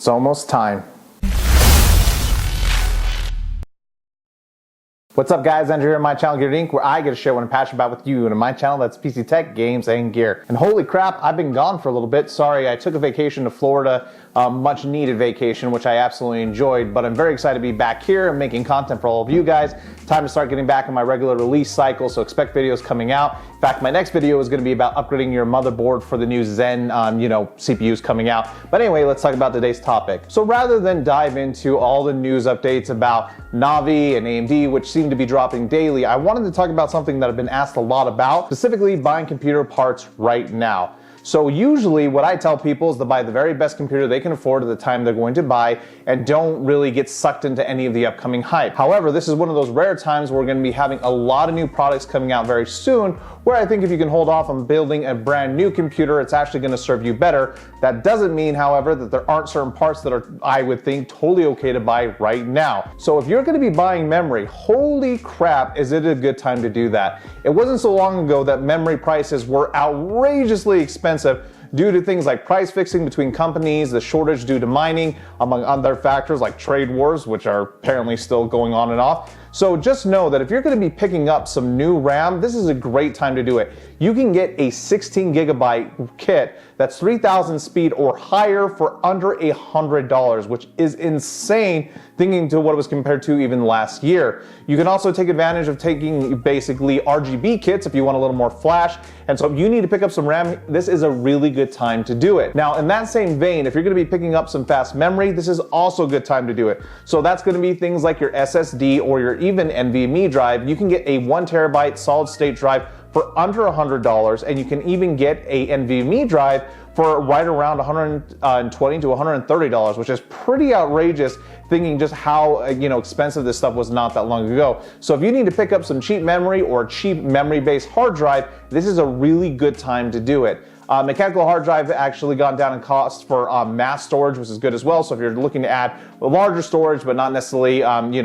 It's almost time. What's up guys, Andrew here on my channel GearedInc, where I get to share what I'm passionate about with you, and in my channel that's PC tech, games, and gear. And holy crap, I've been gone for a little bit. Sorry, I took a vacation to Florida, much needed vacation, which I absolutely enjoyed, but I'm very excited to be back here and making content for all of you guys. Time to start getting back in my regular release cycle, so expect videos coming out. In fact, my next video is going to be about upgrading your motherboard for the new Zen, CPUs coming out. But anyway, let's talk about today's topic. So rather than dive into all the news updates about NAVI and AMD, which seem to be dropping daily, I wanted to talk about something that I've been asked a lot about, specifically buying computer parts right now. So usually what I tell people is to buy the very best computer they can afford at the time they're going to buy and don't really get sucked into any of the upcoming hype. However, this is one of those rare times where we're going to be having a lot of new products coming out very soon, where I think if you can hold off on building a brand new computer, it's actually going to serve you better. That doesn't mean, however, that there aren't certain parts that are, I would think, totally okay to buy right now. So if you're going to be buying memory, holy crap, is it a good time to do that. It wasn't so long ago that memory prices were outrageously expensive due to things like price fixing between companies, the shortage due to mining, among other factors like trade wars, which are apparently still going on and off. So just know that if you're going to be picking up some new RAM, this is a great time to do it. You can get a 16 gigabyte kit that's 3000 speed or higher for under $100, which is insane thinking to what it was compared to even last year. You can also take advantage of taking basically RGB kits if you want a little more flash. And so if you need to pick up some RAM, this is a really good time to do it. Now, in that same vein, if you're going to be picking up some fast memory, this is also a good time to do it. So that's going to be things like your SSD or your even NVMe drive. You can get a 1 terabyte solid state drive for under $100, and you can even get a NVMe drive for right around $120 to $130, which is pretty outrageous thinking just how expensive this stuff was not that long ago. So if you need to pick up some cheap memory or cheap memory-based hard drive, this is a really good time to do it. Mechanical hard drive actually gone down in cost for mass storage, which is good as well. So if you're looking to add a larger storage, but not necessarily,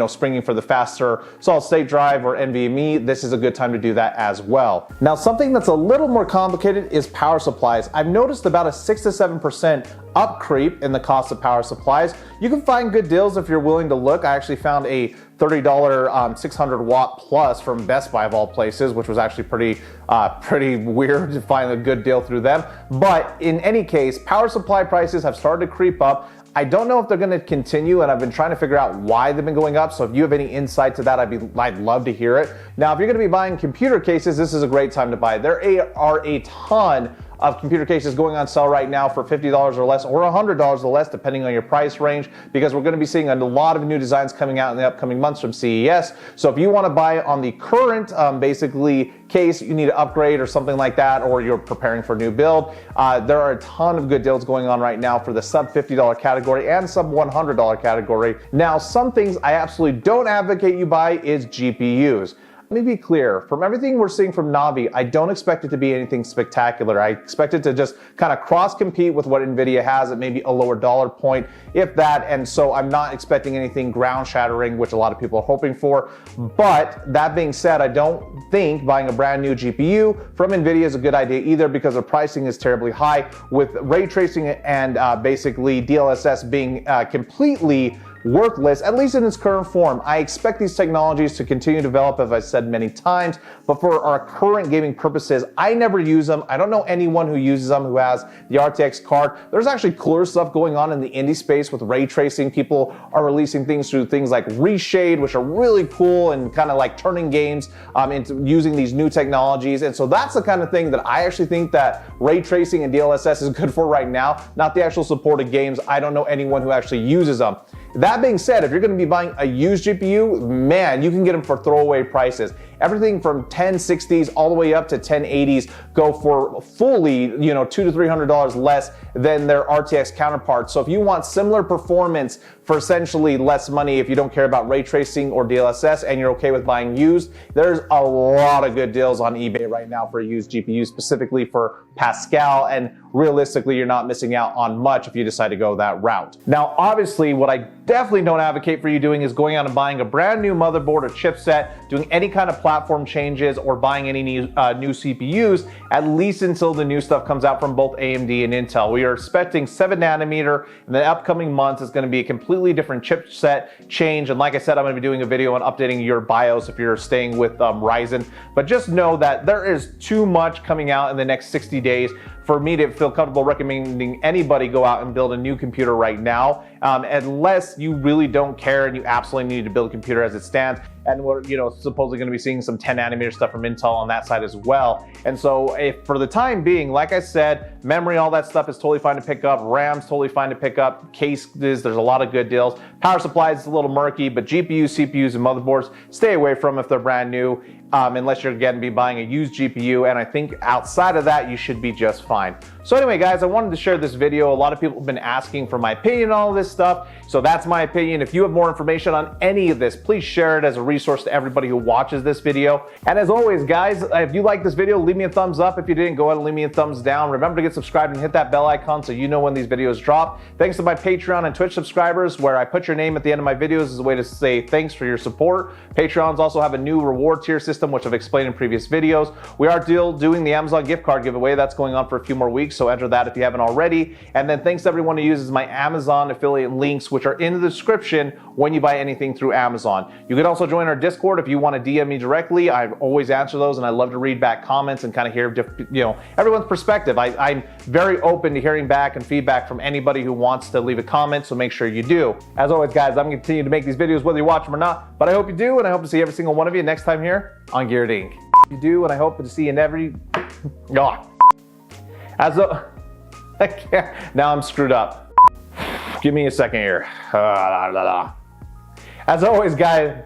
springing for the faster solid state drive or NVMe, this is a good time to do that as well. Now, something that's a little more complicated is power supplies. I've noticed about a 6 to 7% up creep in the cost of power supplies. You can find good deals if you're willing to look. I actually found a $30 600 watt plus from Best Buy of all places, which was actually pretty weird to find a good deal through them. But in any case, power supply prices have started to creep up. I don't know if they're going to continue, and I've been trying to figure out why they've been going up. So if you have any insight to that, I'd love to hear it. Now, if you're going to be buying computer cases, this is a great time to buy. There are a ton of computer cases going on sale right now for $50 or less, or $100 or less, depending on your price range, because we're going to be seeing a lot of new designs coming out in the upcoming months from CES. So if you want to buy on the current basically case, you need to upgrade or something like that, or you're preparing for a new build, there are a ton of good deals going on right now for the sub $50 category and sub $100 category. Now, some things I absolutely don't advocate you buy is GPUs. Let me be clear, from everything we're seeing from NAVI, I don't expect it to be anything spectacular. I expect it to just kind of cross-compete with what NVIDIA has at maybe a lower dollar point, if that, and so I'm not expecting anything ground-shattering, which a lot of people are hoping for. But that being said, I don't think buying a brand new GPU from NVIDIA is a good idea either, because the pricing is terribly high, with ray tracing and basically DLSS being completely worthless, at least in its current form. I expect these technologies to continue to develop, as I said many times, but for our current gaming purposes, I never use them. I don't know anyone who uses them who has the RTX card. There's actually cooler stuff going on in the indie space with ray tracing. People are releasing things through things like Reshade, which are really cool and kind of like turning games into using these new technologies. And so that's the kind of thing that I actually think that ray tracing and DLSS is good for right now, not the actual supported games. I don't know anyone who actually uses them. That being said, if you're going to be buying a used GPU, man, you can get them for throwaway prices. Everything from 1060s all the way up to 1080s go for fully, $200 to $300 less than their RTX counterparts. So if you want similar performance for essentially less money, if you don't care about ray tracing or DLSS and you're okay with buying used, there's a lot of good deals on eBay right now for used GPUs, specifically for Pascal, and realistically, you're not missing out on much if you decide to go that route. Now, obviously, what I definitely don't advocate for you doing is going out and buying a brand new motherboard or chipset, doing any kind of platform changes or buying any new CPUs, at least until the new stuff comes out from both AMD and Intel. We are expecting 7 nanometer in the upcoming months. It's going to be a completely different chipset change. And like I said, I'm going to be doing a video on updating your BIOS if you're staying with Ryzen. But just know that there is too much coming out in the next 60 days for me to feel comfortable recommending anybody go out and build a new computer right now, unless you really don't care and you absolutely need to build a computer as it stands. And we're, supposedly going to be seeing some 10 nanometer stuff from Intel on that side as well. And so if for the time being, like I said, memory, all that stuff is totally fine to pick up. RAM's totally fine to pick up. Cases, there's a lot of good deals. Power supplies is a little murky, but GPUs, CPUs, and motherboards, stay away from if they're brand new, unless you're going to be buying a used GPU. And I think outside of that, you should be just fine. So anyway, guys, I wanted to share this video. A lot of people have been asking for my opinion on all this stuff. So that's my opinion. If you have more information on any of this, please share it as a resource to everybody who watches this video. And as always, guys, if you like this video, leave me a thumbs up. If you didn't, go ahead and leave me a thumbs down. Remember to get subscribed and hit that bell icon so you know when these videos drop. Thanks to my Patreon and Twitch subscribers, where I put your name at the end of my videos as a way to say thanks for your support. Patreons also have a new reward tier system, which I've explained in previous videos. We are still doing the Amazon gift card giveaway. That's going on for a few more weeks, so enter that if you haven't already. And then thanks to everyone who uses my Amazon affiliate links, which are in the description when you buy anything through Amazon. You can also join our Discord if you want to DM me directly. I always answer those, and I love to read back comments and kind of hear everyone's perspective. I'm very open to hearing back and feedback from anybody who wants to leave a comment, so make sure you do. As always, guys, I'm going to continue to make these videos whether you watch them or not, but I hope you do, and I hope to see every single one of you next time here on GearedInc. You do, and I hope to see you in every... I can't. Now I'm screwed up. Give me a second here. As always, guys,